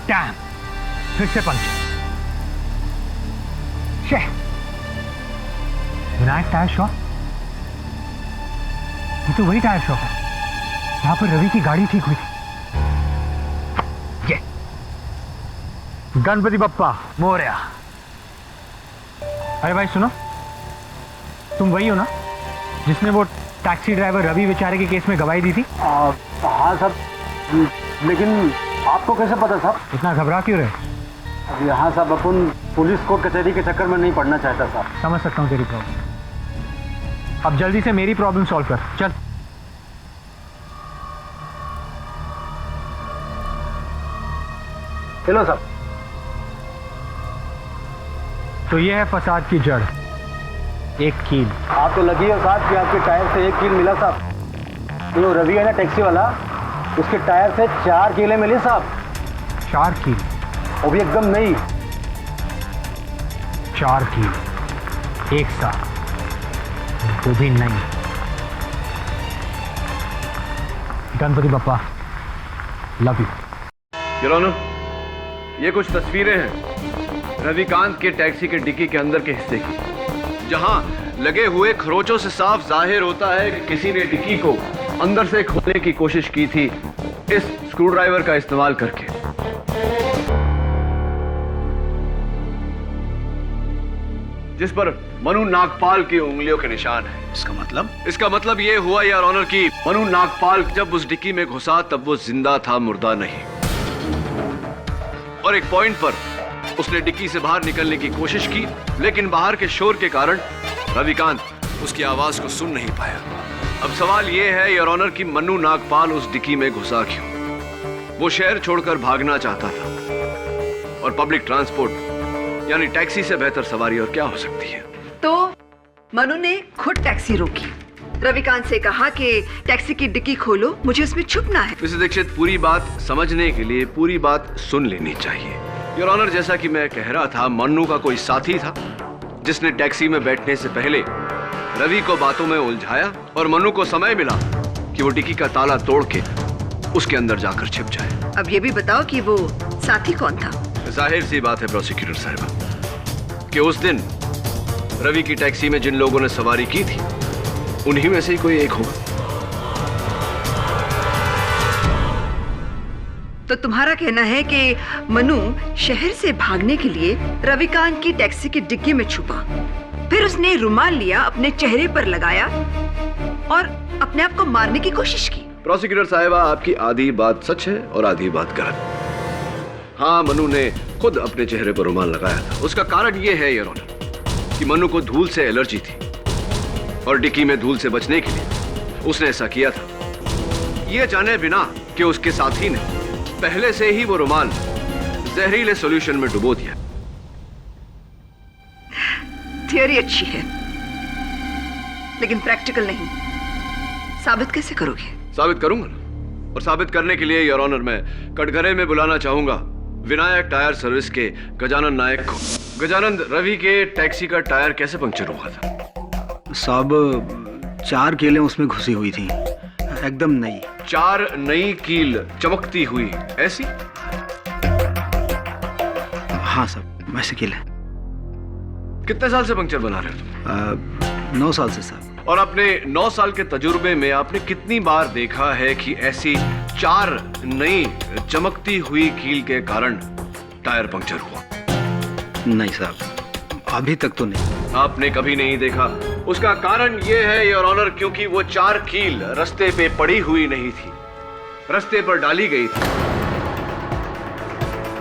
डैम, फिर से पंक्चर। विनायक टायर शॉप, ये तो वही टायर शॉप है जहां पर रवि की गाड़ी ठीक हुई थी। ये गणपति बप्पा मोरया। अरे भाई सुनो, तुम वही हो ना जिसने वो टैक्सी ड्राइवर रवि बेचारे के केस में गवाही दी थी? हाँ साहब, लेकिन आपको कैसे पता साहब? इतना घबरा क्यों रहे? यहाँ साहब अपन पुलिस कोर्ट कचहरी के चक्कर में नहीं पड़ना चाहता साहब। समझ सकता हूँ तेरी प्रॉब्लम। अब जल्दी से मेरी प्रॉब्लम सॉल्व कर, चल। चलो साहब। तो ये है फसाद की जड़, एक कील। आप तो लगी हो साहब कि आपके टायर से 1 कील मिला साहब। जो रवि है ना टैक्सी वाला, उसके टायर से 4 कीलें मिली साहब। 4 कील? वो भी एकदम नहीं। 4 कील एक साथ, वो भी नहीं। Ganpati Bappa, love you. Your honour, ये कुछ तस्वीरें हैं रविकांत के टैक्सी के डिक्की के अंदर के हिस्से की, जहां लगे हुए खरोचों से साफ जाहिर होता है कि किसी ने डिक्की को अंदर से खोलने की कोशिश की थी इस स्क्रूड्राइवर का इस्तेमाल करके। जिस पर मनु नागपाल की उंगलियों के निशान है। इसका मतलब ये हुआ यार ऑनर कि मनु नागपाल जब उस डिक्की में घुसा तब वो जिंदा था, मुर्दा नहीं। और एक पॉइंट पर उसने डिक्की से बाहर निकलने की कोशिश की, लेकिन बाहर के शोर के कारण रविकांत उसकी आवाज को सुन नहीं पाया। अब सवाल यह है यार ऑनर कि मनु नागपाल उस डिक्की में घुसा क्यों? वो शहर छोड़कर भागना चाहता था, और पब्लिक ट्रांसपोर्ट यानी टैक्सी से बेहतर सवारी और क्या हो सकती है? तो मनु ने खुद टैक्सी रोकी, रविकांत से कहा कि टैक्सी की डिक्की खोलो, मुझे उसमें छुपना है। मिसेस दीक्षित, पूरी बात समझने के लिए पूरी बात सुन लेनी चाहिए। योर ऑनर, जैसा कि मैं कह रहा था, मन्नू का कोई साथी था जिसने टैक्सी में बैठने से पहले रवि को बातों में उलझाया और मन्नू को समय मिला कि वो डिक्की का ताला तोड़ के उसके अंदर जाकर छिप जाए। अब ये भी बताओ कि वो साथी कौन था? जाहिर सी बात है प्रोसिक्यूटर साहिबा कि उस दिन रवि की टैक्सी में जिन लोगों ने सवारी की थी उन्हीं में से ही कोई एक होगा। तो तुम्हारा कहना है कि मनु शहर से भागने के लिए रविकांत की टैक्सी की डिक्की में छुपा, फिर उसने रुमाल लिया, अपने चेहरे पर लगाया और अपने आप को मारने की कोशिश की। प्रोसिक्यूटर साहिबा, आपकी आधी बात सच है और आधी बात गलत। हाँ, मनु ने खुद अपने चेहरे पर रुमाल लगाया था। उसका कारण यह है योर ऑनर कि मनु को धूल से एलर्जी थी और डिक्की में धूल से बचने के लिए उसने ऐसा किया था, यह जाने बिना कि उसके साथी ने पहले से ही वो रुमाल जहरीले सॉल्यूशन में डुबो दिया। थियरी अच्छी है लेकिन प्रैक्टिकल नहीं। साबित कैसे करोगे? साबित करूंगा ना, और साबित करने के लिए योर ऑनर मैं कटघरे में बुलाना चाहूंगा विनायक टायर सर्विस के गजानन नायक को। गजानन, रवि के टैक्सी का टायर कैसे पंक्चर हुआ था? साहब, 4 कीलें उसमें घुसी हुई थी, एकदम नई। 4 नई कील चमकती हुई ऐसी? हाँ साहब, वैसे कील है। कितने साल से पंक्चर बना रहे हो तुम? 9 साल से साहब। और अपने 9 साल के तजुर्बे में आपने कितनी बार देखा है कि ऐसी 4 नई चमकती हुई कील के कारण टायर पंक्चर हुआ? नहीं साहब, अभी तक तो नहीं। आपने कभी नहीं देखा? उसका कारण यह है योर ऑनर क्योंकि वो 4 कील रास्ते पे पड़ी हुई नहीं थी, रास्ते पर डाली गई थी।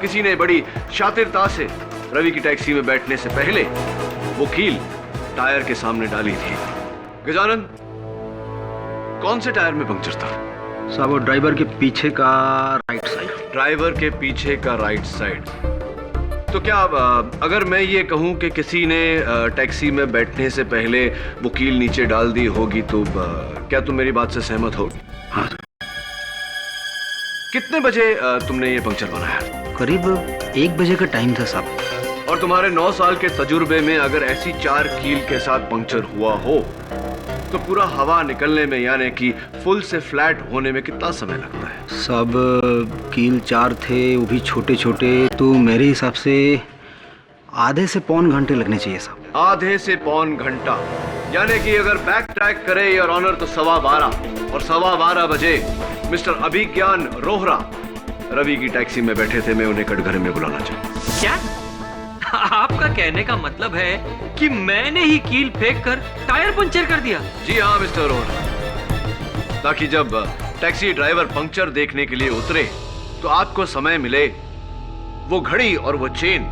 किसी ने बड़ी शातिरता से रवि की टैक्सी में बैठने से पहले वो कील टायर के सामने डाली थी। गजानन, कौन से टायर में पंक्चर था? साहब, वो ड्राइवर के पीछे का राइट साइड। ड्राइवर के पीछे का राइट साइड। तो क्या अगर मैं ये कहूं कि किसी ने टैक्सी में बैठने से पहले वो कील नीचे डाल दी होगी तो क्या तुम मेरी बात से सहमत होगी? हाँ। कितने बजे तुमने ये पंक्चर बनाया? करीब 1 बजे का टाइम था साहब। और तुम्हारे 9 साल के तजुर्बे में अगर ऐसी 4 कील के साथ पंक्चर हुआ हो तो पूरा हवा निकलने में यानी कि फुल से फ्लैट होने में कितना समय लगता है? सब कील 4 थे, वो भी छोटे छोटे, तो मेरे हिसाब से आधे से पौन घंटे लगने चाहिए साहब। आधे से पौन घंटा, यानी कि अगर बैक ट्रैक करे योर ऑनर तो 12:15, और 12:15 बजे मिस्टर अभिज्ञान रोहरा रवि की टैक्सी में बैठे थे। मैं उन्हें कटघरे में बुलाना चाहूँ। क्या आपका कहने का मतलब है कि मैंने ही कील फेंक कर टायर पंचर कर दिया? जी हाँ मिस्टर रोहरा, ताकि जब टैक्सी ड्राइवर पंक्चर देखने के लिए उतरे तो आपको समय मिले वो घड़ी और वो चेन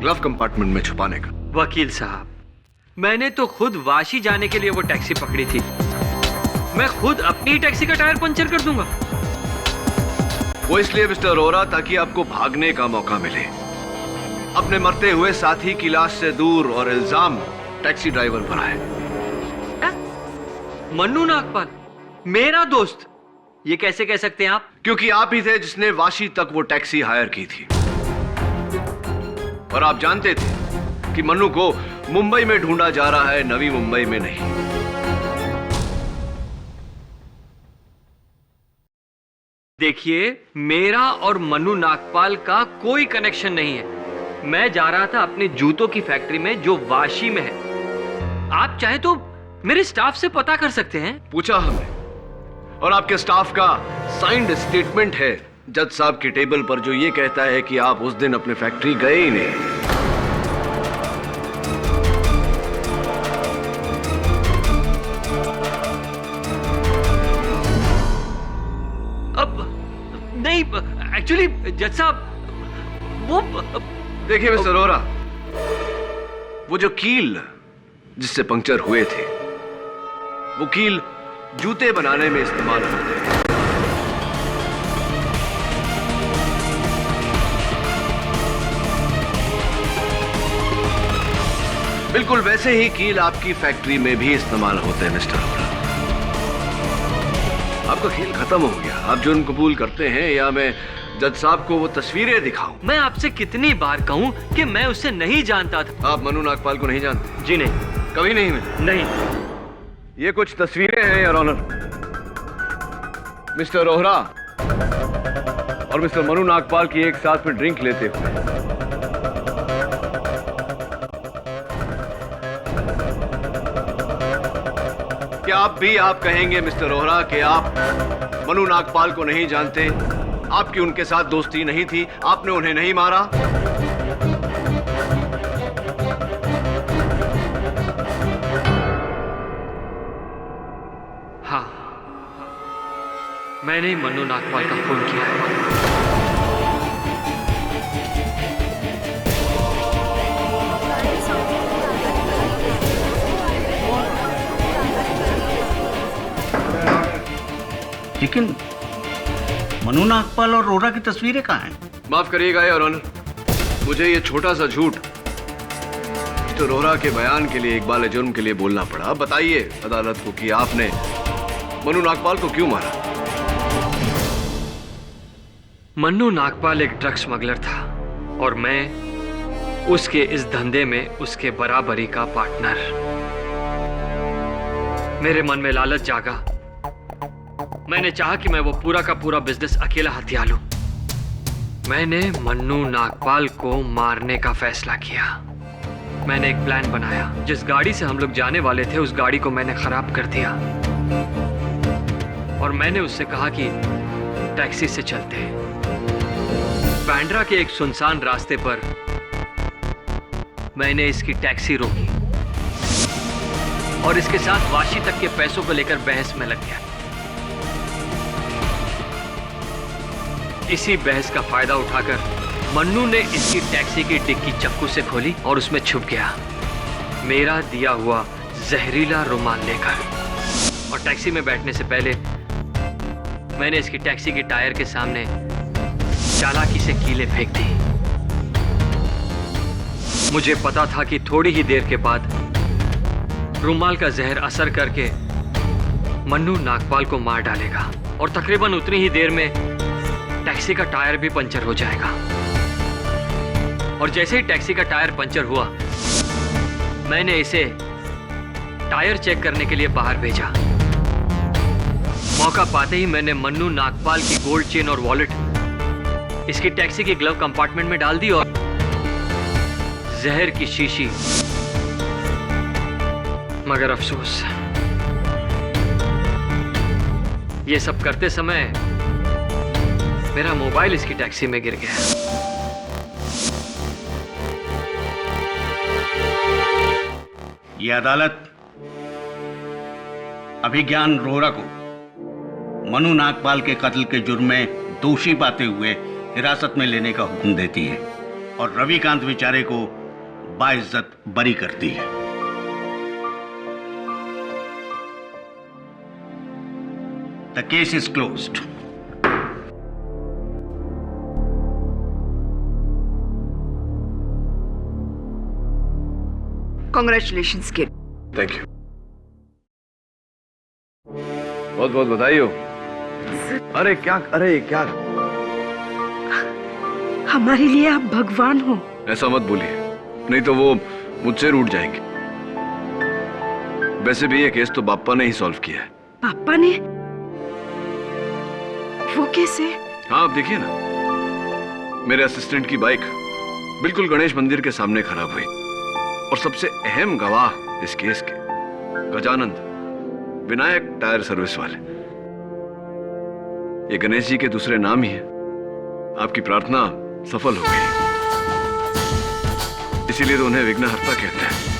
ग्लव कंपार्टमेंट में छुपाने का। वकील साहब, मैंने तो खुद वाशी जाने के लिए वो टैक्सी पकड़ी थी। मैं खुद अपनी टैक्सी का टायर पंचर कर दूंगा। वो इसलिए मिस्टर रोहरा ताकि आपको भागने का मौका मिले, अपने मरते हुए साथी की लाश से दूर, और इल्जाम टैक्सी ड्राइवर पर आए। मन्नू नागपाल मेरा दोस्त, ये कैसे कह सकते हैं आप? क्योंकि आप ही थे जिसने वाशी तक वो टैक्सी हायर की थी, और आप जानते थे कि मन्नू को मुंबई में ढूंढा जा रहा है, नवी मुंबई में नहीं। देखिए, मेरा और मनु नागपाल का कोई कनेक्शन नहीं है। मैं जा रहा था अपने जूतों की फैक्ट्री में जो वाशी में है। आप चाहे तो मेरे स्टाफ से पता कर सकते हैं। पूछा हमने, और आपके स्टाफ का साइंड स्टेटमेंट है जज साहब की टेबल पर, जो ये कहता है कि आप उस दिन अपने फैक्ट्री गए ही नहीं। अब नहीं, एक्चुअली जज साहब वो देखिए मिस्टर रोहरा, वो जो कील जिससे पंक्चर हुए थे, वो कील जूते बनाने में इस्तेमाल होते हैं। बिल्कुल वैसे ही कील आपकी फैक्ट्री में भी इस्तेमाल होते हैं मिस्टर रोहरा। आपका खेल खत्म हो गया। आप जुर्म कबूल करते हैं या मैं जज साहब को वो तस्वीरें दिखाऊं? मैं आपसे कितनी बार कहूं कि मैं उससे नहीं जानता था। आप मनु नागपाल को नहीं जानते? जी नहीं। कभी नहीं मिले? नहीं। ये कुछ तस्वीरें हैं योर ऑनर। मिस्टर रोहरा और मिस्टर मनु नागपाल की एक साथ में ड्रिंक लेते हुए। क्या आप कहेंगे मिस्टर रोहरा कि आप मनु नागपाल को नहीं जानते? आपकी उनके साथ दोस्ती नहीं थी? आपने उन्हें नहीं मारा? हाँ, मैंने मनु नागपाल का खून किया है। लेकिन मनु नागपाल और रोहरा की तस्वीरें कहाँ हैं? माफ करिएगा योर ऑनर, मुझे ये छोटा सा झूठ मिस्टर रोहरा के बयान के लिए, इकबाल जुर्म के लिए बोलना पड़ा। बताइए अदालत को कि आपने मनु नागपाल को क्यों मारा? मनु नागपाल एक ड्रग स्मगलर था और मैं उसके इस धंधे में उसके बराबरी का पार्टनर। मेरे मन में लालच जागा। मैंने चाहा कि मैं वो पूरा का पूरा बिजनेस अकेला हथिया लूं। मैंने मन्नू नागपाल को मारने का फैसला किया। मैंने एक प्लान बनाया। जिस गाड़ी से हम लोग जाने वाले थे उस गाड़ी को मैंने खराब कर दिया और मैंने उससे कहा कि टैक्सी से चलते। बांद्रा के एक सुनसान रास्ते पर मैंने इसकी टैक्सी रोकी और इसके साथ वाशी तक के पैसों को लेकर बहस में लग गया। इसी बहस का फायदा उठाकर मन्नू ने इसकी टैक्सी की डिक्की चाकू से खोली और उसमें छुप गया, मेरा दिया हुआ जहरीला रुमाल लेकर। और टैक्सी में बैठने से पहले मैंने इसकी टैक्सी के टायर के सामने चालाकी से कीलें फेंक दी। मुझे पता था कि थोड़ी ही देर के बाद रुमाल का जहर असर करके मन्नू नागपाल को मार डालेगा और तकरीबन उतनी ही देर में टैक्सी का टायर भी पंचर हो जाएगा। और जैसे ही टैक्सी का टायर पंचर हुआ, मैंने इसे टायर चेक करने के लिए बाहर भेजा। मौका पाते ही मैंने मन्नू नागपाल की गोल्ड चेन और वॉलेट इसकी टैक्सी के ग्लव कंपार्टमेंट में डाल दी और जहर की शीशी। मगर अफसोस, ये सब करते समय मेरा मोबाइल इसकी टैक्सी में गिर गया। यह अदालत अभिज्ञान रोहरा को मनु नागपाल के कत्ल के जुर्म में दोषी पाते हुए हिरासत में लेने का हुक्म देती है और रविकांत बेचारे को बाइज्जत बरी करती है। The case is closed. Congratulations kid. Thank you, बहुत बहुत बधाई हो। अरे क्या हमारे लिए आप भगवान हो। ऐसा मत बोलिए, नहीं तो वो मुझसे रूठ जाएंगे। वैसे भी ये केस तो बाप्पा ने ही सॉल्व किया है। पापा ने? वो कैसे? हाँ आप देखिए ना, मेरे असिस्टेंट की बाइक बिल्कुल गणेश मंदिर के सामने खराब हुई और सबसे अहम गवाह इस केस के गजानंद विनायक टायर सर्विस वाले, ये गणेश जी के दूसरे नाम ही है। आपकी प्रार्थना सफल हो गई, इसीलिए तो उन्हें विघ्नहर्ता कहते हैं।